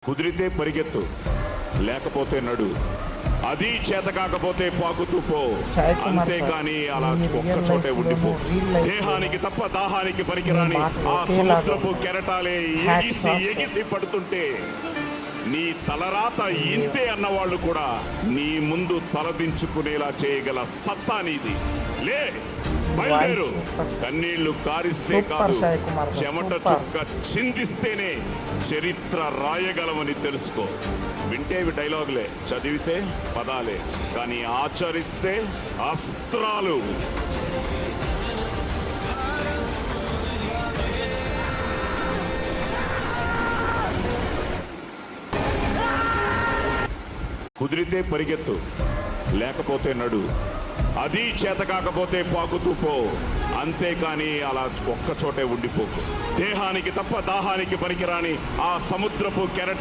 కుదిరితే పరిగెత్తు, లేకపోతే నడు. అది చేత కాకపోతే పాకుతూ పో, అంతేకాని అలా ఒక్క చోటే ఉండిపో. దేహానికి తప్ప దాహానికి పనికిరాని ఆ సముద్రపు కెరటాలే ఎగిసి ఎగిసి పడుతుంటే నీ తలరాత ఇంతే అన్నవాళ్ళు కూడా నీ ముందు తలదించుకునేలా చేయగల సత్తా నీది. లే, బయలుదేరు. కన్నీళ్లు కారిస్తే కాదు, చెమట చుక్క చిందిస్తేనే చరిత్ర రాయగలమని తెలుసుకో. వింటేవి డైలాగులే, చదివితే పదాలే, కానీ ఆచరిస్తే అస్త్రాలు. కుదిరితే పరిగెత్తు, లేకపోతే నడు. అది చేత కాకపోతే పాకుతూ పో, అంతేకాని అలా ఒక్క చోటే ఉండిపోకు. దేహానికి తప్ప దాహానికి పనికిరాని ఆ సముద్రపు కెరట